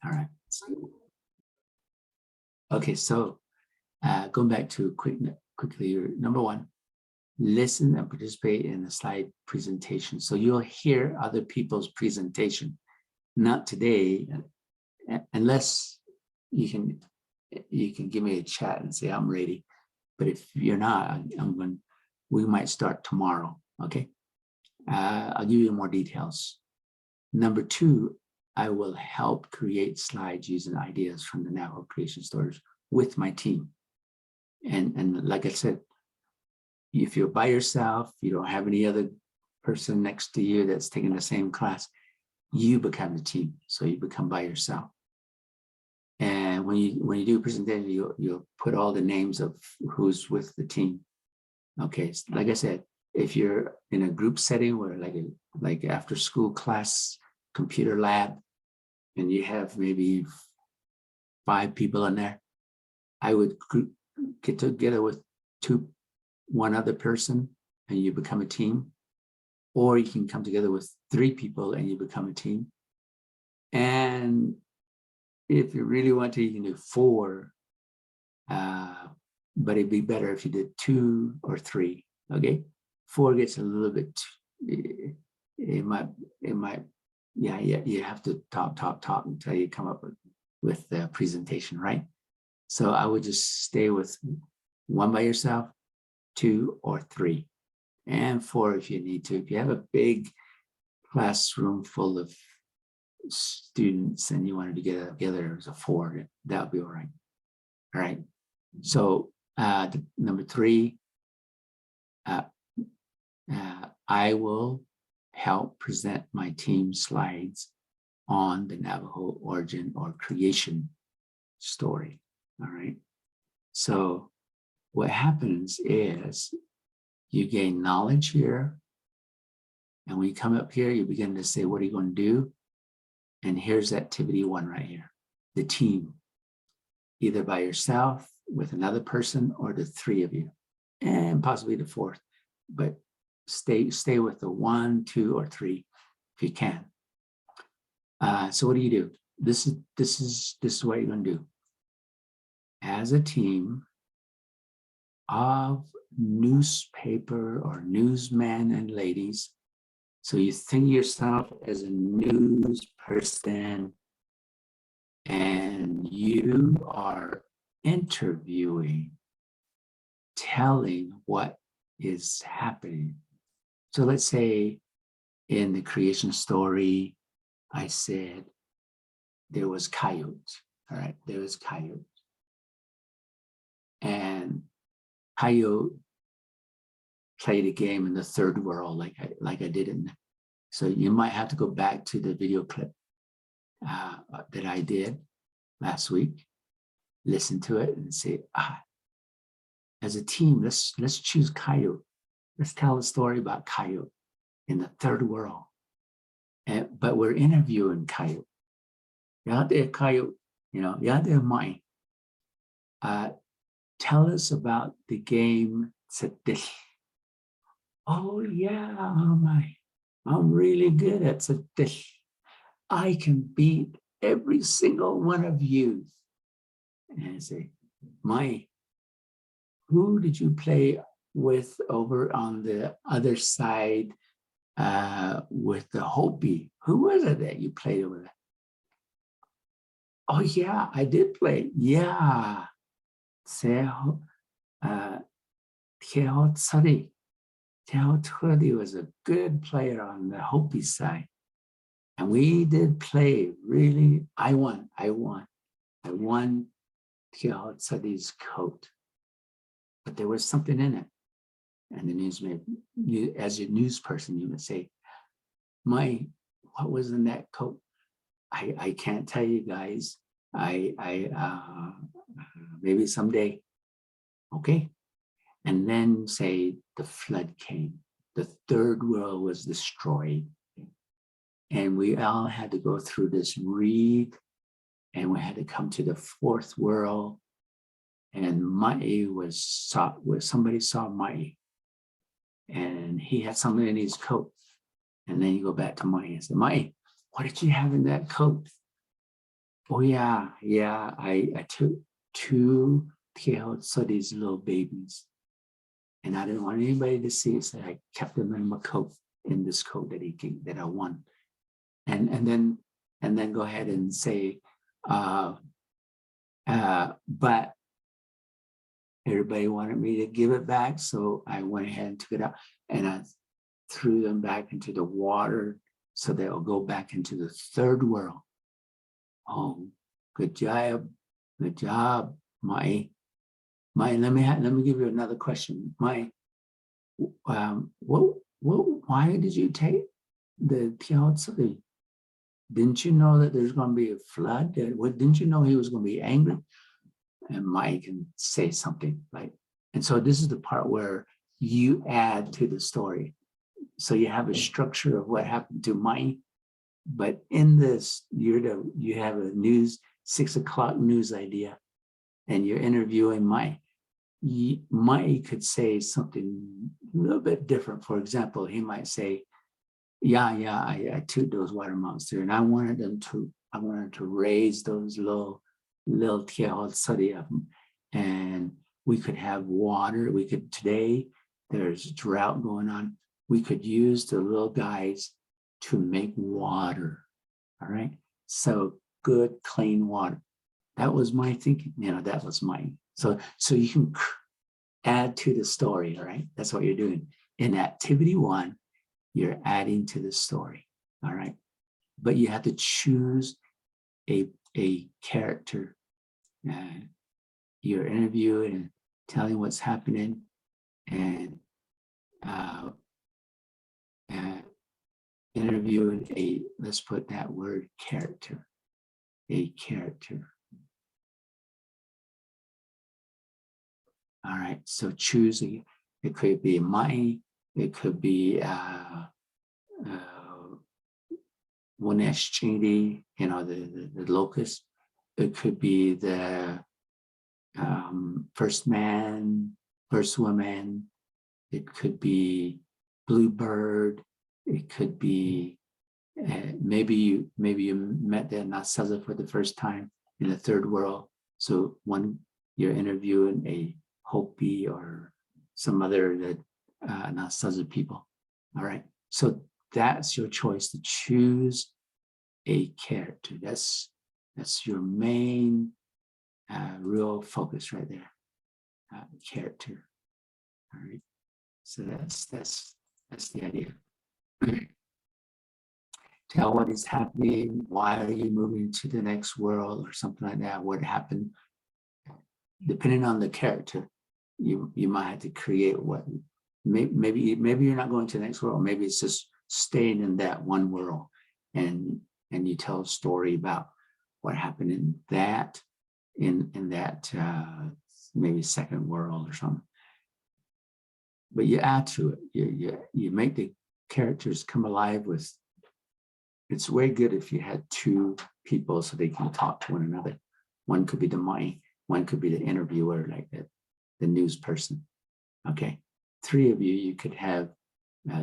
All right. Okay, so going back to quickly, number one, listen and participate in the slide presentation. So you'll hear other people's presentation. Not today, unless you can give me a chat and say I'm ready. But if you're not, we might start tomorrow. Okay, I'll give you more details. Number two, I will help create slides using ideas from the Navajo creation stories with my team. And like I said, if you're by yourself, you don't have any other person next to you that's taking the same class, you become the team. So you become by yourself. And when you do a presentation, you'll put all the names of who's with the team. Okay, like I said, if you're in a group setting where like after school class, computer lab, and you have maybe 5 people in there, I would get together with one other person and you become a team. Or you can come together with 3 people and you become a team. And if you really want to, you can do 4. But it'd be better if you did 2 or 3. Okay, 4 gets a little bit. It might. Yeah. You have to talk until you come up with the presentation, right? So I would just stay with 1 by yourself, 2 or 3, and 4 if you need to. If you have a big classroom full of students and you wanted to get together as a 4, that would be all right. All right. So number 3, I will help present my team slides on the Navajo origin or creation story. All right. So what happens is you gain knowledge here. And when you come up here, you begin to say, what are you going to do? And here's activity 1 right here, the team, either by yourself, with another person, or the 3 of you, and possibly the 4th. But stay with the 1, 2, or 3 if you can. So what do? This is what you're going to do. As a team of newspaper or newsmen and ladies, so you think of yourself as a news person and you are interviewing, telling what is happening. So let's say in the creation story, I said there was coyotes. All right, there was coyotes. And coyote played a game in the third world like I did in. So you might have to go back to the video clip that I did last week, listen to it and say, as a team, let's choose coyote. Let's tell a story about coyote in the third world. But we're interviewing coyote. Yeah, there coyote, yeah, they're mine. Tell us about the game. Oh yeah, I'm really good at Sadish. I can beat every single one of you. And I say, who did you play with over on the other side with the Hopi? Who was it that you played with? Oh yeah, I did play. Yeah. Tehotsari was a good player on the Hopi side. And we did play really. I won Tehotsari's coat. But there was something in it. And the newsman, as a news person, you would say, what was in that coat? I can't tell you guys. Maybe someday. Okay. And then say the flood came. The third world was destroyed. And we all had to go through this reed, and we had to come to the 4th world. And somebody saw Mai, and he had something in his coat. And then you go back to Mai and say, Mai, what did you have in that coat? Oh yeah, yeah. I took two kids, so these little babies, and I didn't want anybody to see it, so I kept them in my coat, in this coat that that I won, and then go ahead and say, uh, but everybody wanted me to give it back, so I went ahead and took it out, and I threw them back into the water, so they'll go back into the third world. Oh, good job, my. Let me give you another question. Why did you take the Piazza? Didn't you know that there's going to be a flood? Didn't you know he was going to be angry? And Mike can say something like, and so this is the part where you add to the story. So you have a structure of what happened to Mike, but in this, you have a 6 o'clock news idea, and you're interviewing Mike. Mike could say something a little bit different. For example, he might say, yeah, I took those water monsters, and I wanted to raise those little tiahotsari of them, and we could have water. Today there's drought going on. We could use the little guys to make water. All right. So good, clean water. That was my thinking. That was mine. So you can add to the story. All right. That's what you're doing. In activity 1, you're adding to the story. All right. But you have to choose a character. You're interviewing and telling what's happening, and interviewing let's put that word, character, a character. All right. So choosing, it could be money, it could be Wineshchidi, the locust. It could be the first man, first woman. It could be bluebird. It could be maybe you met the Nasaza for the first time in the third world. So you're interviewing a Hopi or some other Nasaza people. All right. So that's your choice, to choose a character. That's your main real focus right there. Character. All right. So that's the idea. Tell what is happening. Why are you moving to the next world, or something like that? What happened? Depending on the character, you might have to create what. Maybe you're not going to the next world. Maybe it's just staying in that one world, and you tell a story about what happened in that maybe second world or something. But you add to it. You make the characters come alive with. It's way good if you had 2 people so they can talk to one another. One could be the mind, one could be the interviewer, like the news person. Okay, 3 of you could have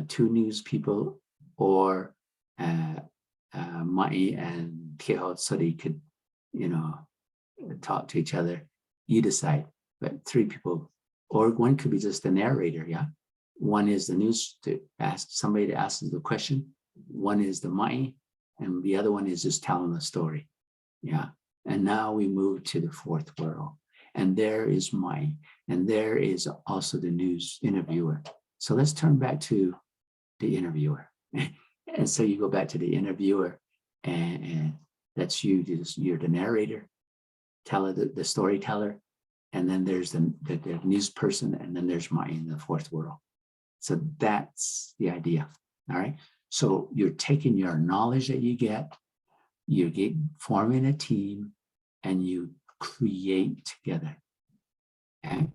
2 news people, or Mai and Keho, so they could, talk to each other. You decide, but 3 people, or one could be just the narrator. Yeah, one is the news, to ask somebody to ask the question. One is the Mai, and the other one is just telling the story. Yeah. And now we move to the 4th world, and there is Mai, and there is also the news interviewer. So let's turn back to the interviewer. And so you go back to the interviewer, and that's you. You're the narrator, the storyteller, and then there's the news person, and then there's Mai in the 4th world. So that's the idea. All right. So you're taking your knowledge that you get, forming a team, and you create together. Okay?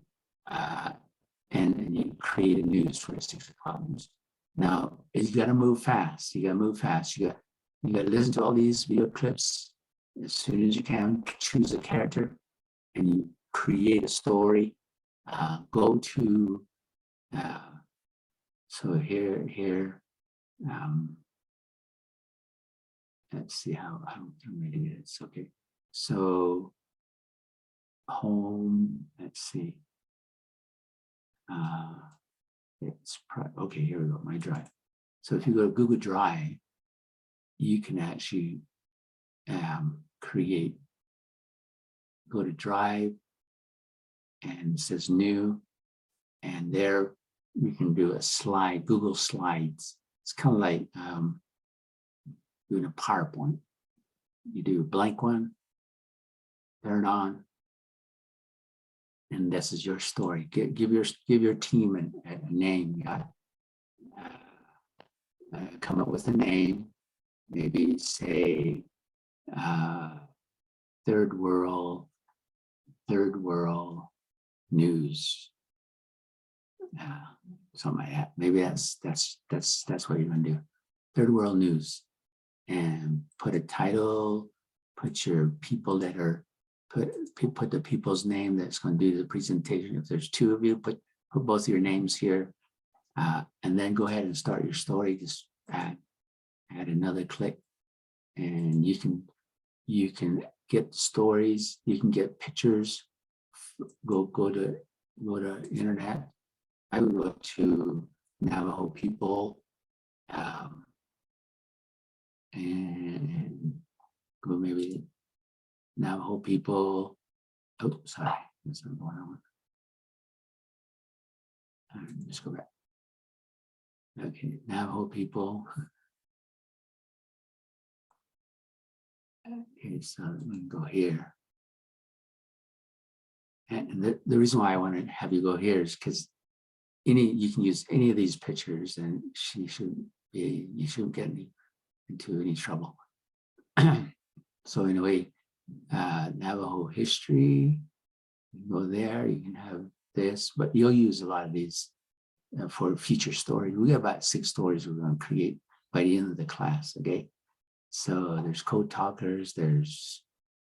And you create a news for the 6 o'clock news. Now, you got to move fast. You got to listen to all these video clips as soon as you can. Choose a character, and you create a story. Go to, so here, let's see how I'm reading it. It's okay. So home, let's see. Okay, here we go, my drive. So if you go to Google Drive, you can actually create, go to Drive, and it says new, and there you can do a slide, Google Slides. It's kind of like doing a PowerPoint. You do a blank one, turn it on, and this is your story. Give your team a name. You got come up with a name. Maybe say third world news. Something like that. Maybe that's what you're gonna do. Third world news, and put a title. Put your people that are put the people's name that's going to do the presentation. If there's two of you, put both your names here, and then go ahead and start your story. Just add another click, and you can get stories. You can get pictures. Go to internet. I would go to Navajo people, and go maybe Navajo people. Oh, sorry, that's not the one I want. Just go back. Okay, Navajo people. Okay, so let me go here. And the reason why I want to have you go here is because you can use any of these pictures, and you shouldn't get into any trouble. So in a way, Navajo history, you go there, you can have this, but you'll use a lot of these for future stories. We got about 6 stories we're going to create by the end of the class, okay? So there's code talkers, there's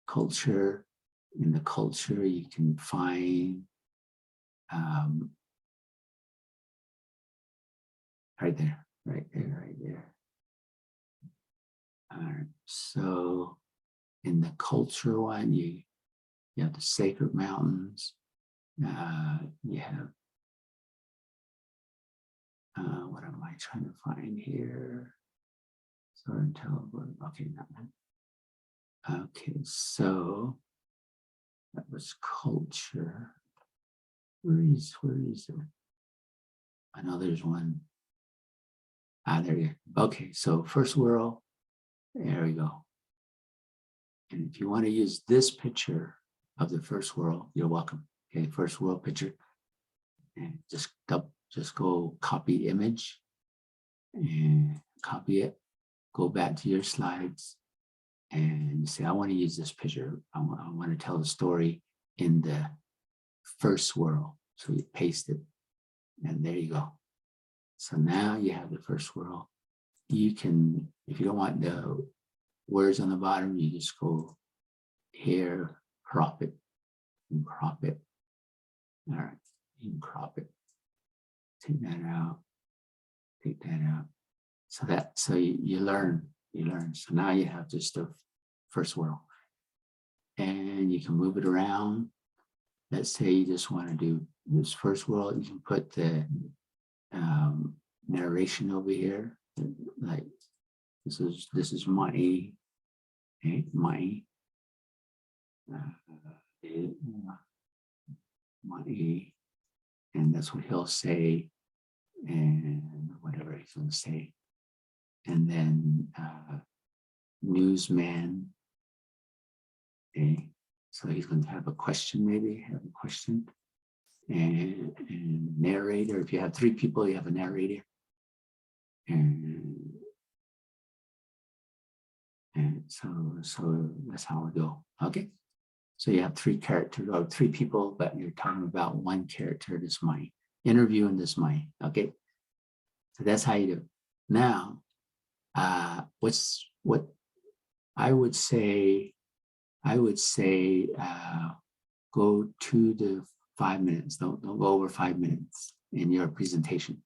culture. In the culture, you can find right there. All right, so in the culture one, you have the sacred mountains. You have, what am I trying to find here? Okay, not that. Okay, so that was culture. Where is it? I know there's one. There you go. Okay, so first world. There we go. And if you want to use this picture of the first world, you're welcome. Okay, first world picture. And just go copy image and copy it. Go back to your slides and say, I want to use this picture. I want to tell the story in the first world. So you paste it, and there you go. So now you have the first world. You can, if you don't want the words on the bottom, you just go here, crop it, and crop it. All right, you can crop it. Take that out. Take that out. So you learn. So now you have just the first world, and you can move it around. Let's say you just want to do this first world. You can put the narration over here, like this is money, okay, money, money, and that's what he'll say, and whatever he's going to say, and then newsman, okay, so he's going to have a question, and narrator. If you have 3 people, you have a narrator, and so that's how we go. Okay, so you have 3 characters or 3 people, but you're talking about 1 character. This might interviewing this might. Okay, so that's how you do it. Now, what I would say, go 2 to 5 minutes. Don't go over 5 minutes in your presentation.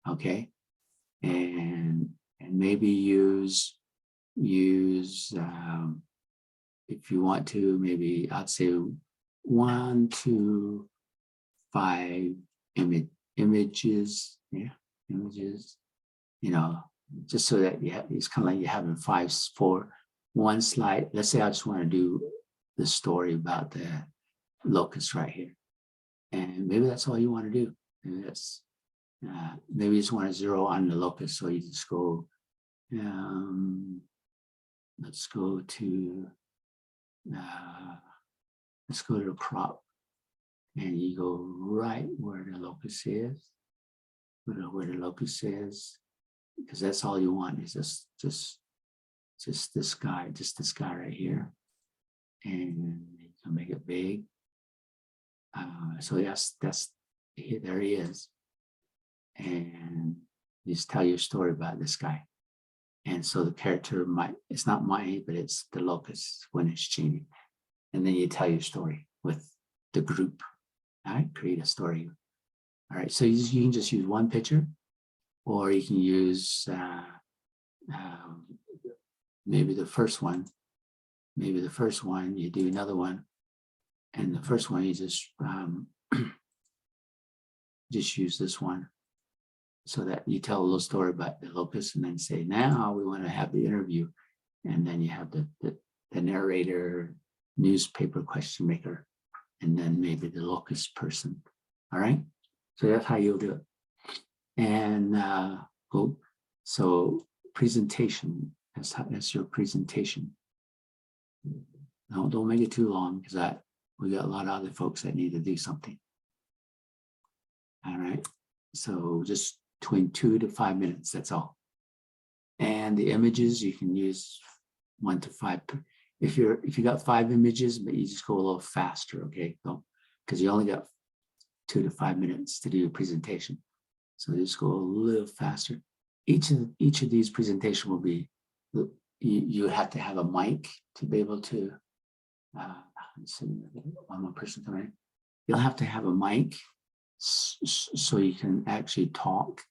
Okay, and maybe use if you want to, maybe I'd say 1 to 5 images, yeah, images, you know, just so that you have, it's kind of like you're having 5 for one slide. Let's say I just want to do the story about the locust right here. And maybe that's all you want to do. Maybe that's, maybe you just want to zero on the locust. So you just go, let's go to the crop, and you go right where the locust is, where the locust is, because that's all you want is just this guy right here, and you can make it big. So yes, that's there he is, and you just tell your story about this guy. And so the character it's not mine, but it's the locust when it's changing. And then you tell your story with the group. All right, create a story. All right, so you can just use one picture, or you can use maybe the first one. Maybe the first one, you do another one. And the first one, you just use this one, so that you tell a little story about the locust, and then say, now we want to have the interview. And then you have the narrator, newspaper question maker, and then maybe the locust person. All right. So that's how you'll do it. And go. So presentation, that's your presentation. No, don't make it too long, because we got a lot of other folks that need to do something. All right. So just between 2 to 5 minutes, that's all. And the images, you can use 1 to 5. If you got 5 images, but you just go a little faster, okay? Because you only got 2 to 5 minutes to do a presentation. So just go a little faster. Each of these presentations will be, you have to have a mic to be able to, let's see, one more person coming in. You'll have to have a mic so you can actually talk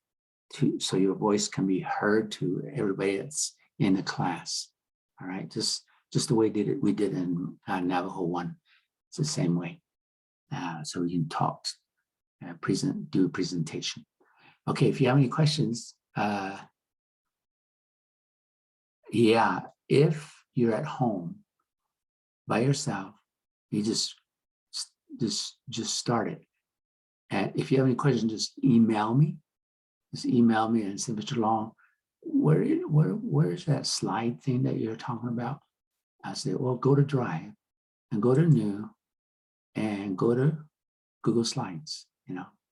so your voice can be heard to everybody that's in the class. All right, just the way we did in Navajo 1. It's the same way. So we can talk, do a presentation. Okay, if you have any questions, yeah, if you're at home by yourself, you just start it. And if you have any questions, just email me. Just email me and say, Mr. Long, where is that slide thing that you're talking about? I say, well, go to Drive and go to New and go to Google Slides,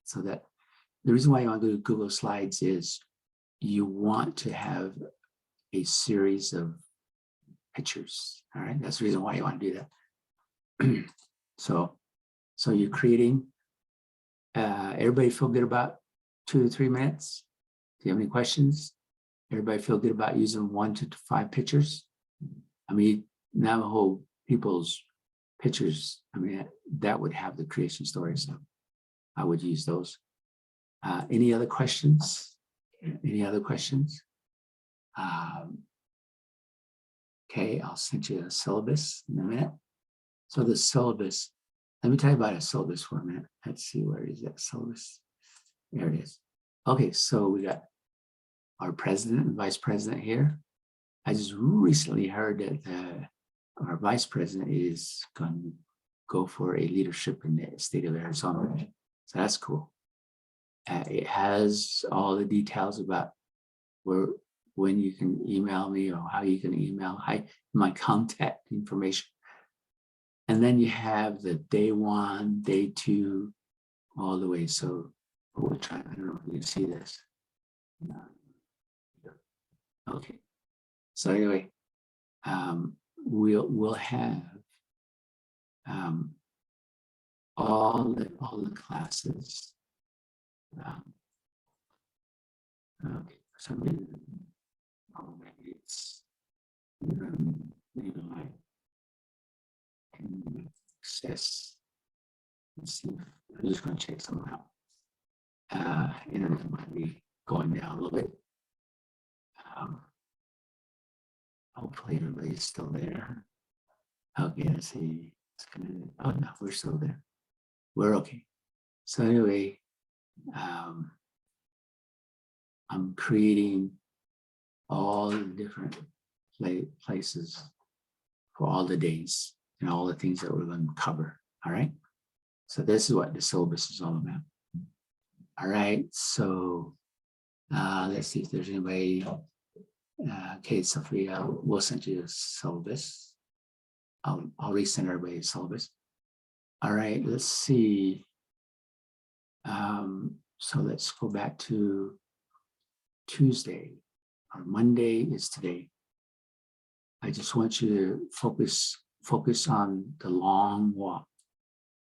so that the reason why you want to go to Google Slides is you want to have a series of pictures. All right, that's the reason why you want to do that. So you're creating, everybody feel good about 2 to 3 minutes? Do you have any questions? Everybody feel good about using 1 to 5 pictures? I mean, Navajo people's pictures, I mean, that would have the creation story, so I would use those. Any other questions? Any other questions? Okay, I'll send you a syllabus in a minute. So the syllabus, let me tell you about a syllabus for a minute. Let's see, where is that syllabus? There it is. Okay, so we got our president and vice president here. I just recently heard that our vice president is going to go for a leadership in the state of Arizona. So that's cool. It has all the details about when you can email me or how you can email, my contact information. And then you have the day 1, day 2, all the way. So we'll try, I don't know if you can see this. Okay. So anyway, we'll have all the classes. Okay, for some reason, maybe it's maybe I can access. Let's see. I'm just going to check something out. Internet might be going down a little bit. Hopefully everybody's still there. Okay, let's see. Oh no, we're still there. We're okay. So anyway, I'm creating all the different places for all the days and all the things that we're going to cover. All right. So this is what the syllabus is all about. All right. So let's see if there's anybody. Okay, Sophia, we'll send you a syllabus. I'll resend everybody a syllabus. All right, let's see. So let's go back to Tuesday. Or Monday is today. I just want you to focus on the long walk.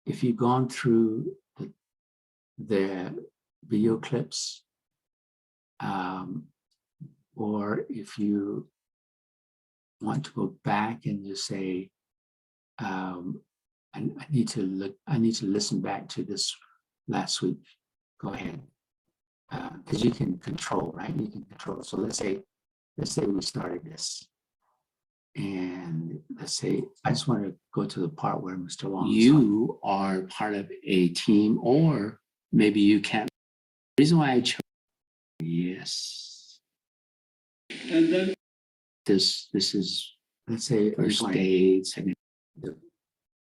If you've gone through the video clips, or if you want to go back and just say, I need to listen back to this last week. Go ahead, because you can control, right? You can control. So let's say we started this, and let's say I just want to go to the part where Mr. Long. You are part of a team, or maybe you can't. The reason why I chose yes, and then this is, let's say, first day, second, the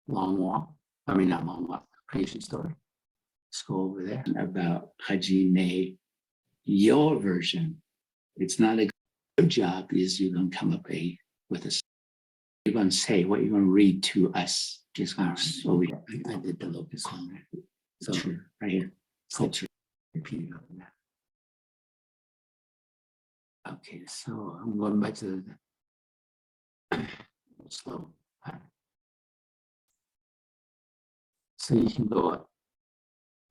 long walk. I mean, not long walk. Creation story. Let's go over there about Hajime. Your version. It's not a good job. Is you're gonna come up with a. You're gonna say what you're gonna read to us. Just gonna slowly. I did the locus one. So right here. So repeat it. Okay, so I'm going back to the slow. So you can go up.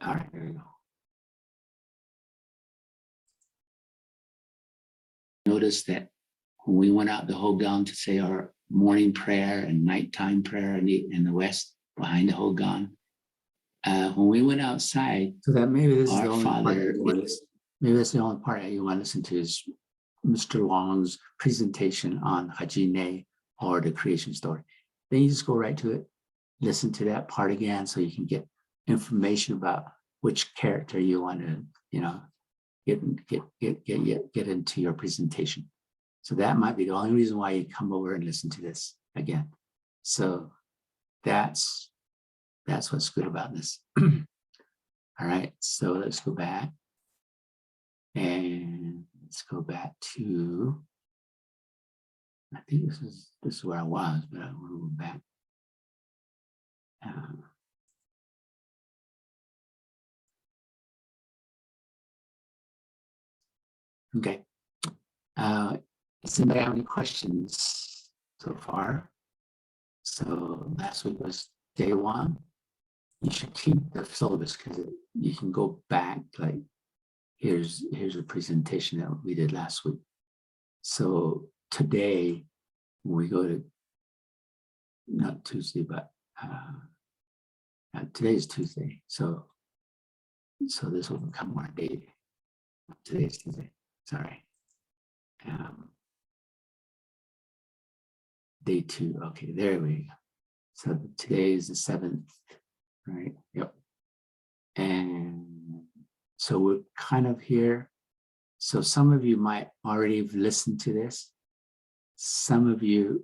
All right, there you go. Notice that when we went out the Hogan to say our morning prayer and nighttime prayer in the West behind the Hogan, when we went outside, so that maybe this is the only Father, maybe that's the only part that you want to listen to is Mr. Long's presentation on Hajime or the creation story. Then you just go right to it, listen to that part again, so you can get information about which character you want to, get into your presentation. So that might be the only reason why you come over and listen to this again. So that's what's good about this. All right, so let's go back. And let's go back to, I think this is where I was, but I want to go back. Okay. Does anybody have any questions so far? So last week was day one. You should keep the syllabus because you can go back, like here's a presentation that we did last week. So today, when we go to, not Tuesday, but today is Tuesday. So this will become our day. Today's Tuesday, sorry. Day two, okay, there we go. So today is the 7th, right? Yep. And so we're kind of here. So some of you might already have listened to this. Some of you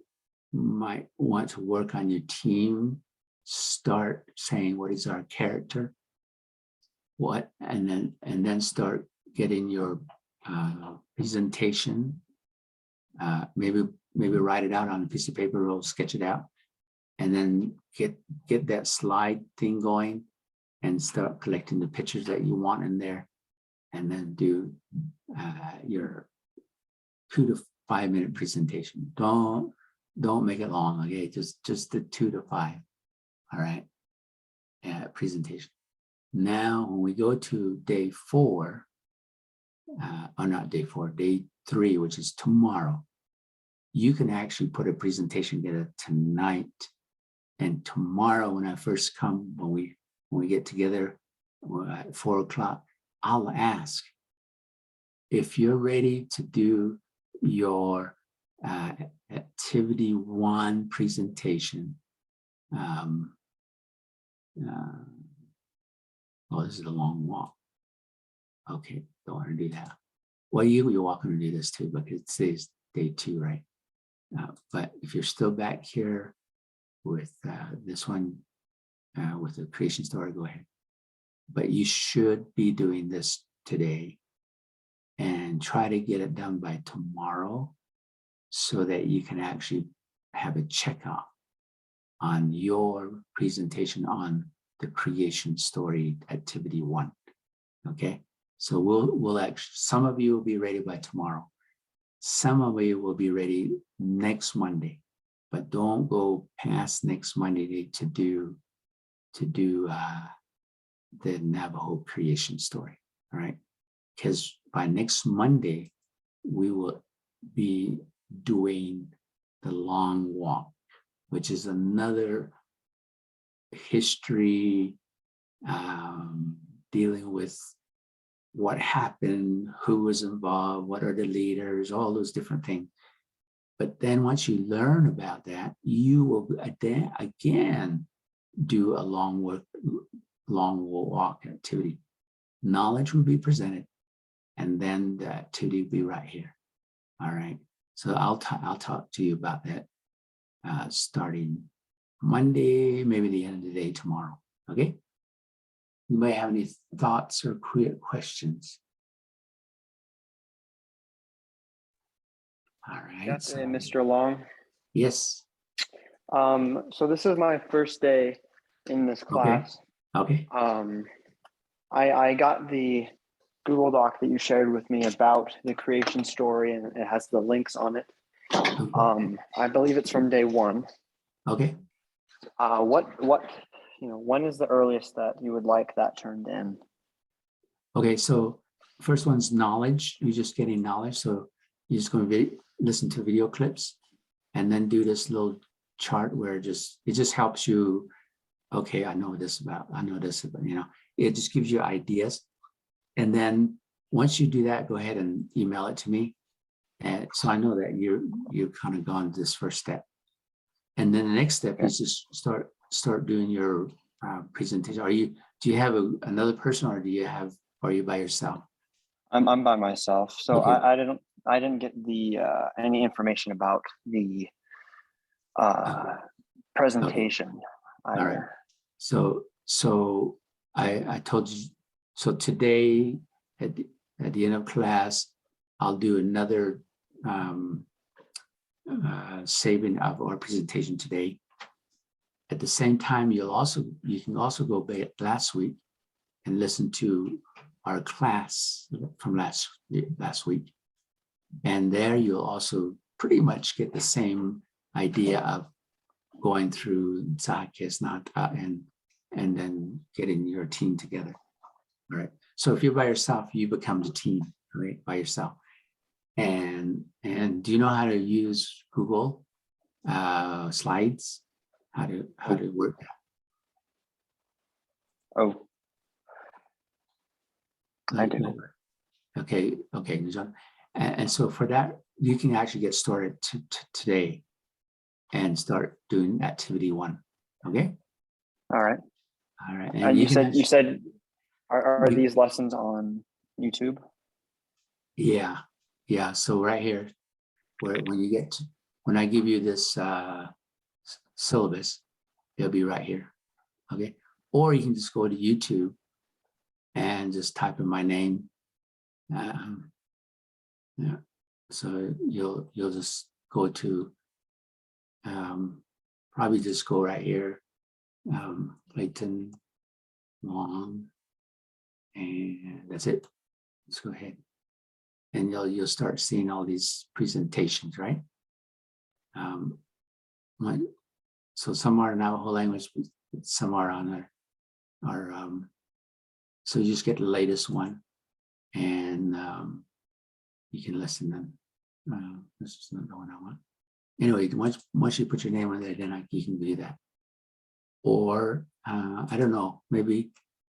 might want to work on your team, start saying what is our character, what, and then start getting your presentation. Maybe write it out on a piece of paper or sketch it out, and then get that slide thing going and start collecting the pictures that you want in there, and then do your 2 to 5 minute presentation. Don't make it long, okay? Just the 2 to 5, all right? Presentation. Now, when we go to day 4, or not day 4, day 3, which is tomorrow, you can actually put a presentation together tonight. And tomorrow, when I first come, when we get together at 4 o'clock, I'll ask if you're ready to do your activity 1 presentation. Oh, this is a long walk. Okay, don't want to do that. Well, you're welcome to do this too, but it says day 2, right? But if you're still back here with this one, with the creation story, go ahead. But you should be doing this today and try to get it done by tomorrow so that you can actually have a checkout on your presentation on the creation story activity 1. Okay, so we'll actually, some of you will be ready by tomorrow. Some of you will be ready next Monday, but don't go past next Monday to do the Navajo creation story. All right, because by next Monday we will be doing the long walk, which is another history dealing with what happened, who was involved, what are the leaders, all those different things. But then once you learn about that, you will again do a long walk activity. Knowledge will be presented, and then the activity will be right here. All right. So I'll talk to you about that starting Monday, maybe the end of the day tomorrow. Okay. You may have any thoughts or questions. All right. Yes, so, Mr. Long. Yes. So this is my first day in this class. Okay. I got the Google Doc that you shared with me about the creation story, and it has the links on it. Okay. I believe it's from day 1. Okay. When is the earliest that you would like that turned in? Okay, so first one's knowledge. You're just getting knowledge. So you're just going to listen to video clips and then do this little chart where it just helps you. Okay, I know this about, it just gives you ideas. And then once you do that, go ahead and email it to me. And so I know that you've kind of gone this first step. And then the next step is just start doing your presentation. Do you have another person, or are you by yourself? I'm by myself. So okay. I didn't get the any information about the presentation. Okay. All right. So I told you. So today at the end of class, I'll do another saving of our presentation today. At the same time, you can also go back last week and listen to our class from last week. And there you'll also pretty much get the same idea of going through Zakesnata and then getting your team together. All right. So if you're by yourself, you become the team, right? By yourself. And do you know how to use Google Slides? How to work that? Oh, I do. Okay. And so for that, you can actually get started today and start doing activity 1. Okay. All right. And you said, are these lessons on YouTube? Yeah. So right here, when I give you this syllabus, it'll be right here. Okay. Or you can just go to YouTube and just type in my name. Yeah. So you'll just go to probably just go right here, Clayton Long, and that's it. Let's go ahead, and you'll start seeing all these presentations, right? So some are in Navajo language, some are on our so you just get the latest one, and you can listen to them. This is not the one I want. Anyway, once you put your name on there, then you can do that. Or I don't know, maybe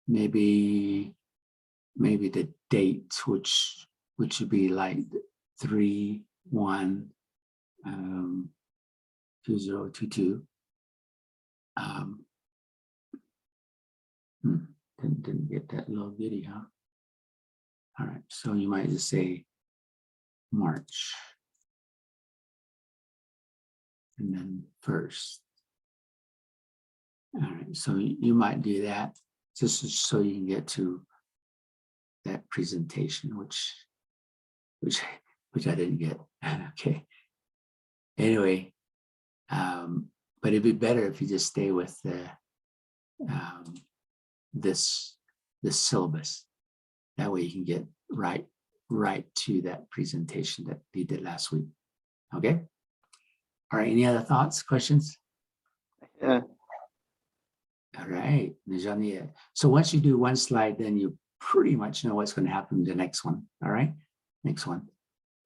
the date, which would be like 3/1 2022. Didn't get that little bitty, huh? All right, so you might just say March. And then first. All right, so you might do that just so you can get to that presentation, which I didn't get. Okay. Anyway, but it'd be better if you just stay with the this syllabus. That way you can get right to that presentation that we did last week. Okay. All right. Any other thoughts, questions? Yeah. All right. So once you do one slide, then you pretty much know what's going to happen in the next one. All right. Next one.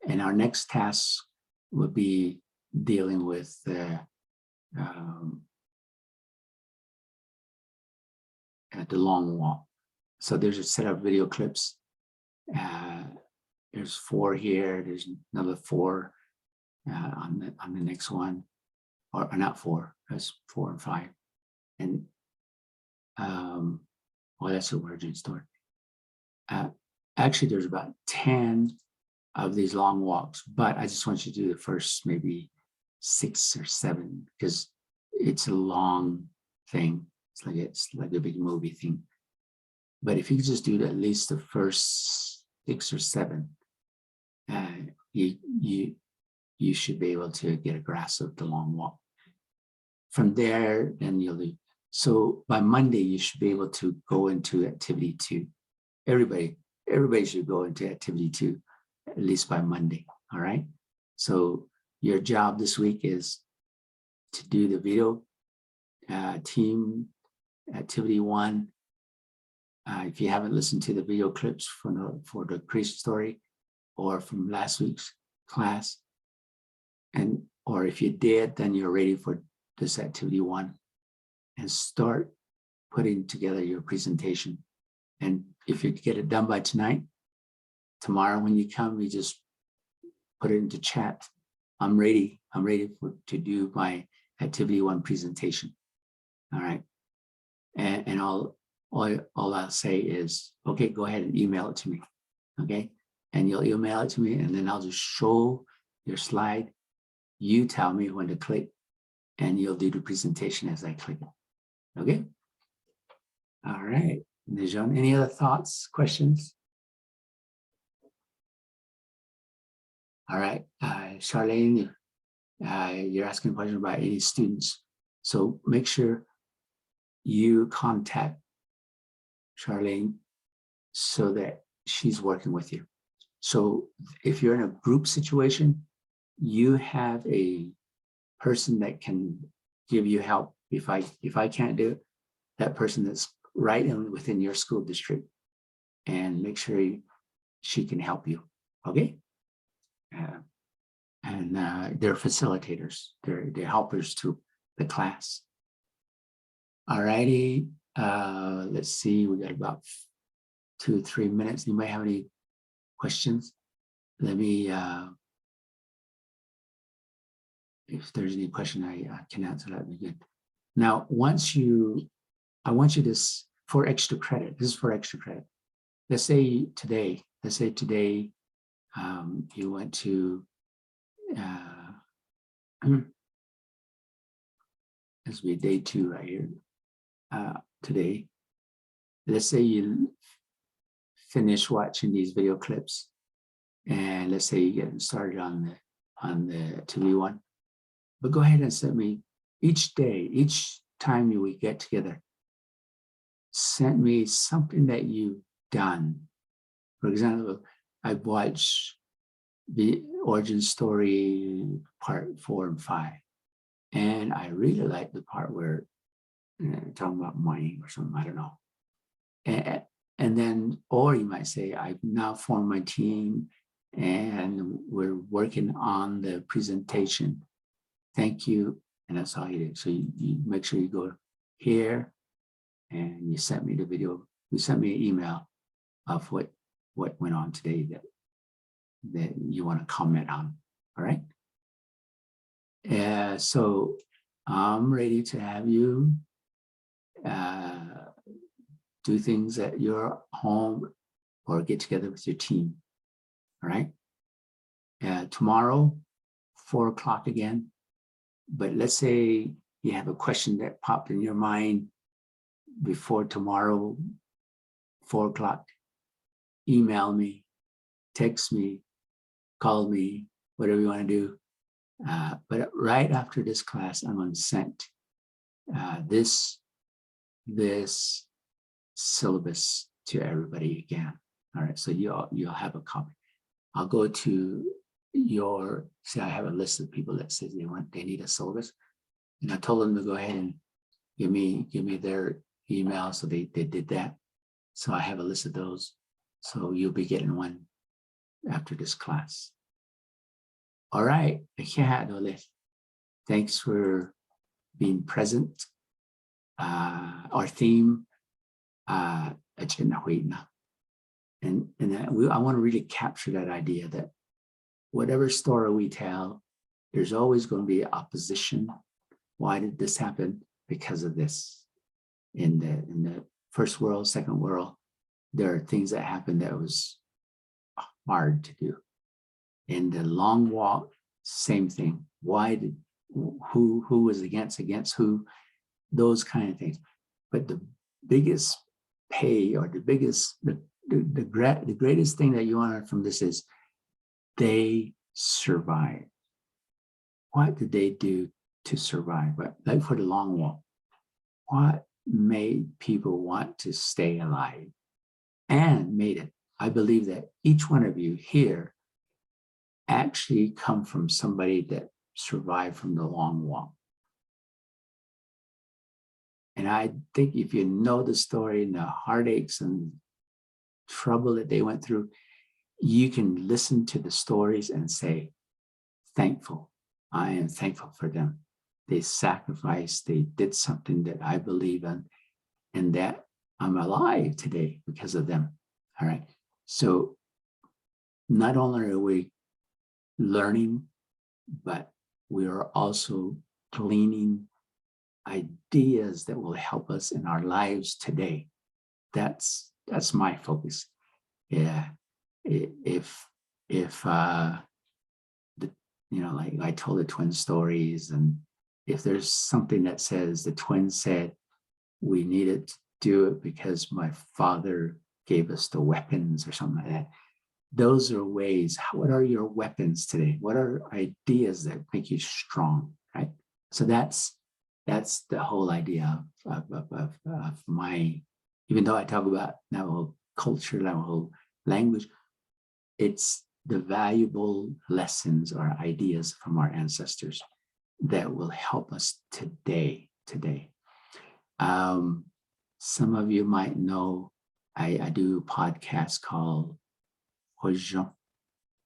And our next task would be dealing with the long walk. So there's a set of video clips. There's 4 here. There's another 4 on the next one, or not 4. That's 4 and 5. And well, that's a origin story. Actually, there's about 10 of these long walks, but I just want you to do the first maybe 6 or 7 because it's a long thing. It's like a big movie thing. But if you could just do at least the first 6 or 7, you should be able to get a grasp of the long walk. From there, then you'll do. So by Monday, you should be able to go into activity 2. Everybody should go into activity 2, at least by Monday. All right. So your job this week is to do the video team activity 1. If you haven't listened to the video clips for the creation story or from last week's class, or if you did, then you're ready for this activity 1 and start putting together your presentation. And if you get it done by tonight, tomorrow when you come, you just put it into chat. I'm ready to do my activity 1 presentation. All right. And all I'll say is, okay, go ahead and email it to me. Okay. And you'll email it to me and then I'll just show your slide. You tell me when to click and you'll do the presentation as I click it. Okay. All right. Nijon, any other thoughts, questions? All right. Charlene, you're asking a question about any students. So make sure you contact Charlene so that she's working with you. So if you're in a group situation, you have a person that can give you help. If I can't do it, that person that's right within your school district, and make sure she can help you. Okay. And they're facilitators. They're helpers to the class. All righty. Let's see. We got about 2 or 3 minutes. Anybody have any questions? Let me. If there's any question I can answer, that'd be good. Now, I want you to, for extra credit. This is for extra credit. Let's say today. You went to. This will be day 2 right here. Today, let's say you finish watching these video clips, and let's say you get started on the activity 1. But go ahead and send me each day, each time we get together, send me something that you've done. For example, I watched the origin story part 4 and 5, and I really like the part where talking about mining or something, I don't know. And then, or you might say, I've now formed my team and we're working on the presentation. Thank you. And that's all you do. So you make sure you go here and you sent me the video. You sent me an email of what went on today that you want to comment on. All right. So I'm ready to have you do things at your home or get together with your team. All right. Tomorrow, 4 o'clock again. But let's say you have a question that popped in your mind before tomorrow, 4 o'clock. Email me, text me, call me, whatever you want to do. But right after this class, I'm going to send this syllabus to everybody again. All right, so you'll have a copy. I'll go to your, see, I have a list of people that says they need a syllabus, and I told them to go ahead and give me their email, so they did that. So I have a list of those. So you'll be getting one after this class. All right, thanks for being present. Our theme, and I want to really capture that idea that whatever story we tell, there's always going to be opposition. Why did this happen? Because of this. In the first world, second world, there are things that happened that was hard to do. In the long walk, same thing. Why did who was against who? Those kind of things. But the biggest pay, or the greatest thing that you want from this is they survived. What did they do to survive? But like for the long walk, what made people want to stay alive and made it? I believe that each one of you here actually come from somebody that survived from the long walk. And I think if you know the story and the heartaches and trouble that they went through, you can listen to the stories and say, thankful. I am thankful for them. They sacrificed, they did something that I believe in, and that I'm alive today because of them. All right. So not only are we learning, but we are also gleaning ideas that will help us in our lives today. That's my focus. Yeah. If like I told the twin stories, and if there's something that says the twins said we needed to do it because my father gave us the weapons or something like that, those are ways. What are your weapons today? What are ideas that make you strong, right? So that's the whole idea of my, even though I talk about Navajo culture, Navajo language, it's the valuable lessons or ideas from our ancestors that will help us today. Some of you might know I do a podcast called Hojon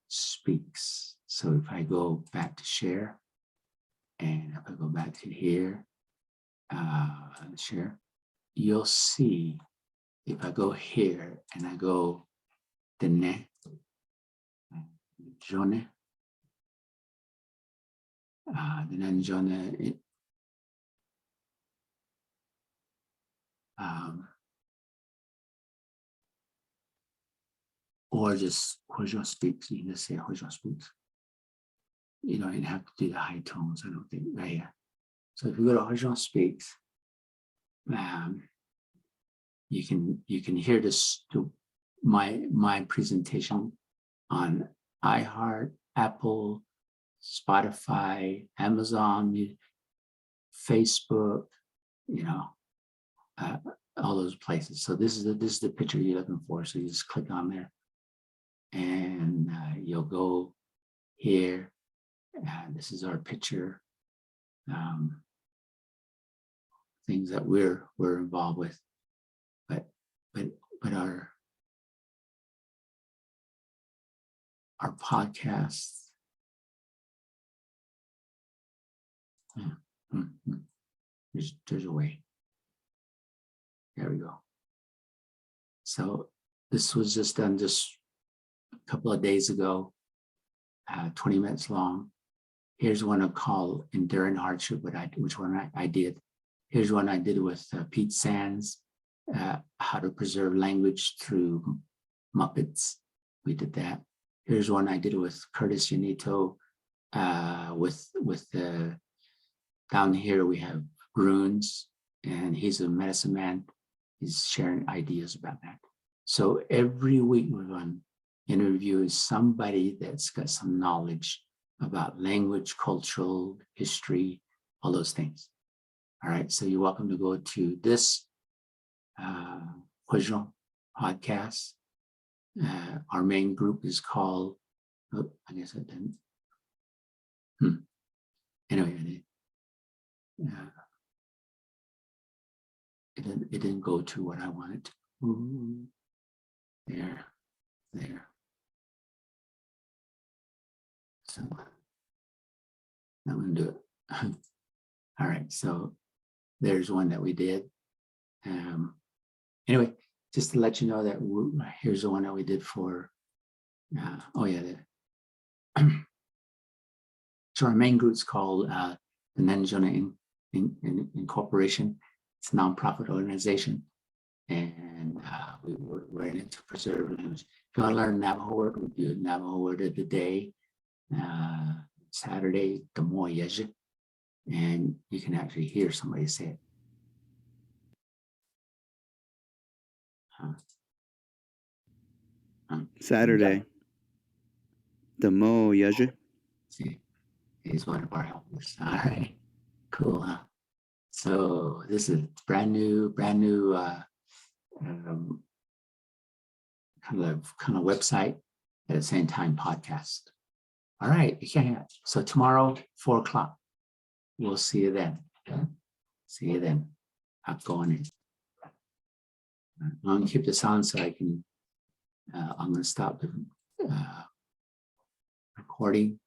Speaks. So if I go back to share, and if I go back to here, share, you'll see, if I go here and I go Dene, Jone, Dene Jone, or just Hojon Speaks. You can just say Hojon Speaks. You don't even have to do the high tones, I don't think, right here. So if you go to Hojon Speaks, you can hear this, my presentation on iHeart, Apple, Spotify, Amazon, Facebook, all those places. So this is the picture you're looking for. So you just click on there, and you'll go here. This is our picture. Things that we're involved with, but our podcasts. There's a way. There we go. So this was just done just a couple of days ago, 20 minutes long. Here's one I call Enduring Hardship, which one I did. Here's one I did with Pete Sands, How to Preserve Language Through Muppets. We did that. Here's one I did with Curtis Yanito. With down here we have Runes, and he's a medicine man. He's sharing ideas about that. So every week we're going to interview somebody that's got some knowledge about language, cultural, history, all those things. All right, so you're welcome to go to this original podcast. Our main group is called, oh, I guess I didn't. Anyway, it didn't go to what I wanted. There. So I'm going to do it. All right, so there's one that we did. Anyway, just to let you know that here's the one that we did for, so our main group's called the Nanjona Incorporation. It's a nonprofit organization, and we're in it to preserve language. If you want to learn Navajo word, we do Navajo word of the day, Saturday, the Moyeje, and you can actually hear somebody say it. Saturday, the Moyeje. See, he's one of our helpers. All right, cool, huh? So this is brand new kind of website at the same time podcast. All right, yeah. So tomorrow, 4 o'clock. We'll see you then. See you then. I'm going in. I'm going to keep this on so I can. I'm going to stop the recording